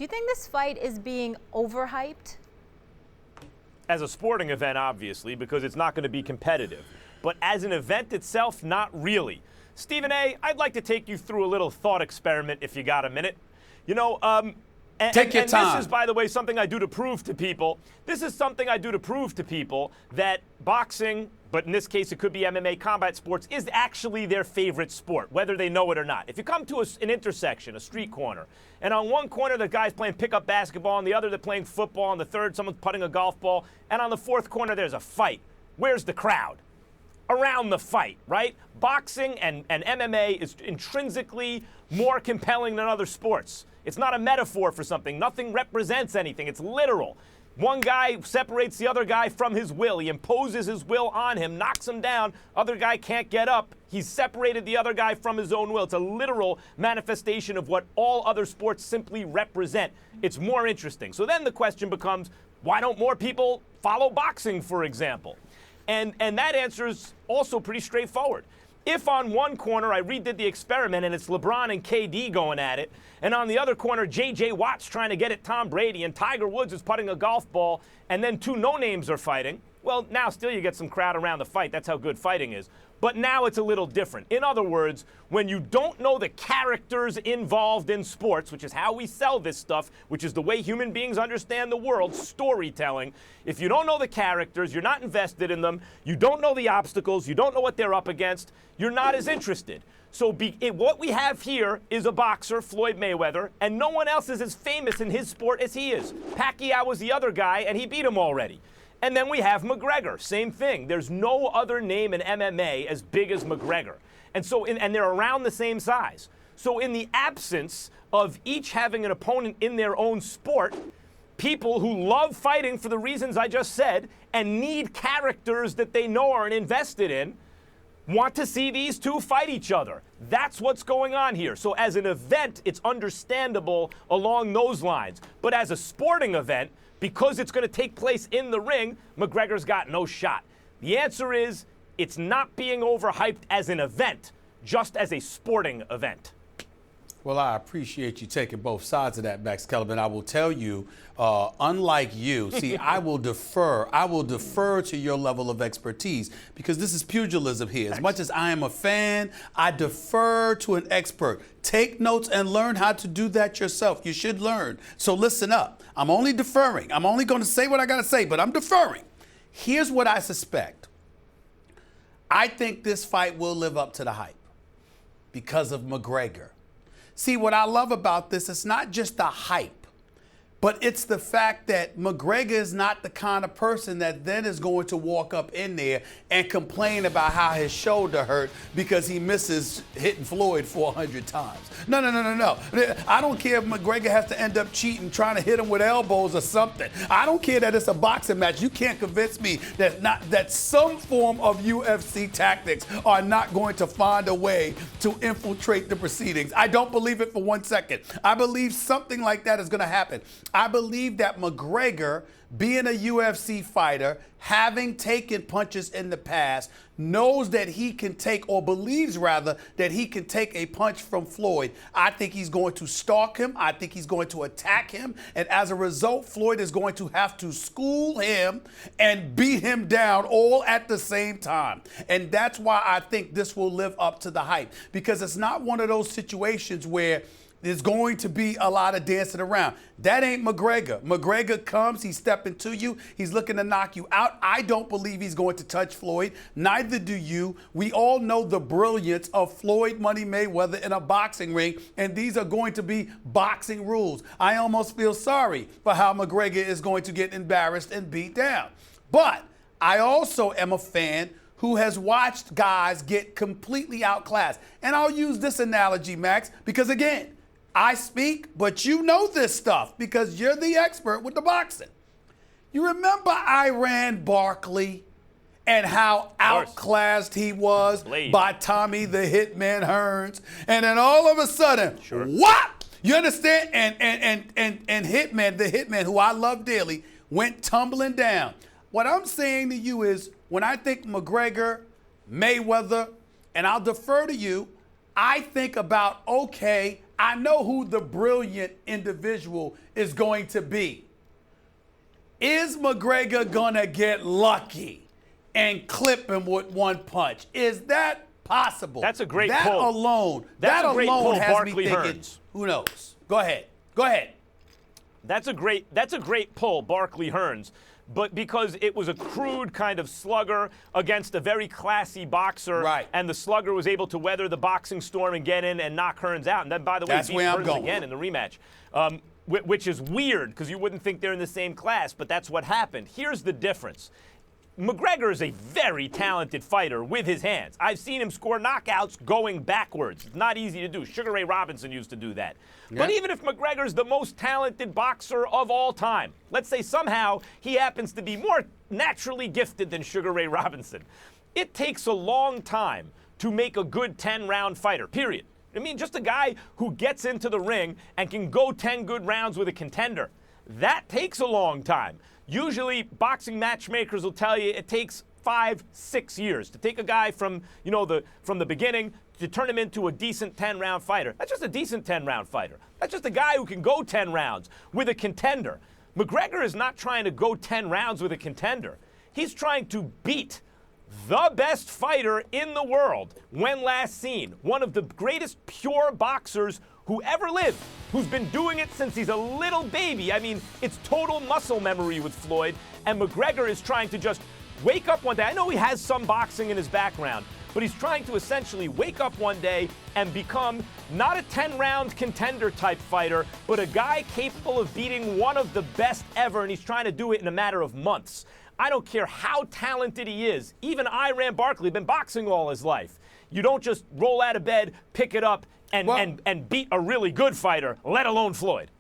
Do you think this fight is being overhyped? As a sporting event, obviously, because it's not going to be competitive. But as an event itself, not really. Stephen A., I'd like to take you through a little thought experiment if you got a minute. You know, Take your time. This is, by the way, something I do to prove to people. This is something I do to prove to people that boxing, but in this case it could be MMA, combat sports, is actually their favorite sport, whether they know it or not. If you come to an intersection, a street corner, and on one corner the guy's playing pickup basketball, on the other they're playing football, on the third someone's putting a golf ball, and on the fourth corner there's a fight, where's the crowd? Around the fight, right? Boxing and MMA is intrinsically more compelling than other sports. It's not a metaphor for something. Nothing represents anything. It's literal. One guy separates the other guy from his will. He imposes his will on him, knocks him down. Other guy can't get up. He's separated the other guy from his own will. It's a literal manifestation of what all other sports simply represent. It's more interesting. So then the question becomes, why don't more people follow boxing, for example? And that answer is also pretty straightforward. If on one corner I redid the experiment and it's LeBron and KD going at it, and on the other corner J.J. Watt's trying to get at Tom Brady and Tiger Woods is putting a golf ball, and then two no-names are fighting, well, now still you get some crowd around the fight. That's how good fighting is. But now it's a little different. In other words, when you don't know the characters involved in sports, which is how we sell this stuff, which is the way human beings understand the world, storytelling, if you don't know the characters, you're not invested in them, you don't know the obstacles, you don't know what they're up against, you're not as interested. So what we have here is a boxer, Floyd Mayweather, and no one else is as famous in his sport as he is. Pacquiao was the other guy, and he beat him already. And then we have McGregor, same thing. There's no other name in MMA as big as McGregor. And so, and they're around the same size. So in the absence of each having an opponent in their own sport, people who love fighting for the reasons I just said and need characters that they know are invested in want to see these two fight each other. That's what's going on here. So as an event, it's understandable along those lines. But as a sporting event, because it's going to take place in the ring, McGregor's got no shot. The answer is it's not being overhyped as an event, just as a sporting event. Well, I appreciate you taking both sides of that, Max Kellerman. I will tell you, unlike you, see, I will defer to your level of expertise because this is pugilism here. As much as I am a fan, I defer to an expert. Take notes and learn how to do that yourself. You should learn. So listen up. I'm only deferring. I'm only going to say what I got to say, but I'm deferring. Here's what I suspect. I think this fight will live up to the hype because of McGregor. See, what I love about this, it's not just the hype, but it's the fact that McGregor is not the kind of person that then is going to walk up in there and complain about how his shoulder hurt because he misses hitting Floyd 400 times. No. I don't care if McGregor has to end up cheating, trying to hit him with elbows or something. I don't care that it's a boxing match. You can't convince me that some form of UFC tactics are not going to find a way to infiltrate the proceedings. I don't believe it for 1 second. I believe something like that is going to happen. I believe that McGregor, being a UFC fighter, having taken punches in the past, knows that he can take, or believes rather, that he can take a punch from Floyd. I think he's going to stalk him. I think he's going to attack him. And as a result, Floyd is going to have to school him and beat him down all at the same time. And that's why I think this will live up to the hype, because it's not one of those situations where there's going to be a lot of dancing around. That ain't McGregor. McGregor comes, he's stepping to you, he's looking to knock you out. I don't believe he's going to touch Floyd. Neither do you. We all know the brilliance of Floyd Money Mayweather in a boxing ring, and these are going to be boxing rules. I almost feel sorry for how McGregor is going to get embarrassed and beat down. But I also am a fan who has watched guys get completely outclassed. And I'll use this analogy, Max, because again, I speak, but you know this stuff because you're the expert with the boxing. You remember Iran Barkley and how outclassed he was by Tommy the Hitman Hearns? And then all of a sudden, what? You understand? And Hitman, the Hitman, who I love dearly, went tumbling down. What I'm saying to you is, when I think McGregor, Mayweather, and I'll defer to you, I think about, okay, I know who the brilliant individual is going to be. Is McGregor gonna get lucky and clip him with one punch? Is that possible? That's a great that pull. Alone, That's that a great alone pull, has Barkley me thinking. Hearns. Who knows? Go ahead. Go ahead. That's a great pull, Barkley Hearns. But because it was a crude kind of slugger against a very classy boxer, right. And the slugger was able to weather the boxing storm and get in and knock Hearns out. And then, by the way, beat Hearns again in the rematch, which is weird because you wouldn't think they're in the same class, but that's what happened. Here's the difference. McGregor is a very talented fighter with his hands. I've seen him score knockouts going backwards. It's not easy to do. Sugar Ray Robinson used to do that. Yeah. But even if McGregor's the most talented boxer of all time, let's say somehow he happens to be more naturally gifted than Sugar Ray Robinson, it takes a long time to make a good 10-round fighter, period. I mean, just a guy who gets into the ring and can go 10 good rounds with a contender. That takes a long time. Usually, boxing matchmakers will tell you it takes 5-6 years to take a guy from the beginning to turn him into a decent 10-round fighter. That's just a decent 10-round fighter. That's just a guy who can go 10 rounds with a contender. McGregor is not trying to go 10 rounds with a contender. He's trying to beat the best fighter in the world when last seen. One of the greatest pure boxers who ever lived, who's been doing it since he's a little baby. I mean, it's total muscle memory with Floyd, and McGregor is trying to just wake up one day. I know he has some boxing in his background, but he's trying to essentially wake up one day and become not a 10-round contender type fighter, but a guy capable of beating one of the best ever, and he's trying to do it in a matter of months. I don't care how talented he is. Even Iran Barkley, been boxing all his life. You don't just roll out of bed, pick it up, and beat a really good fighter, let alone Floyd.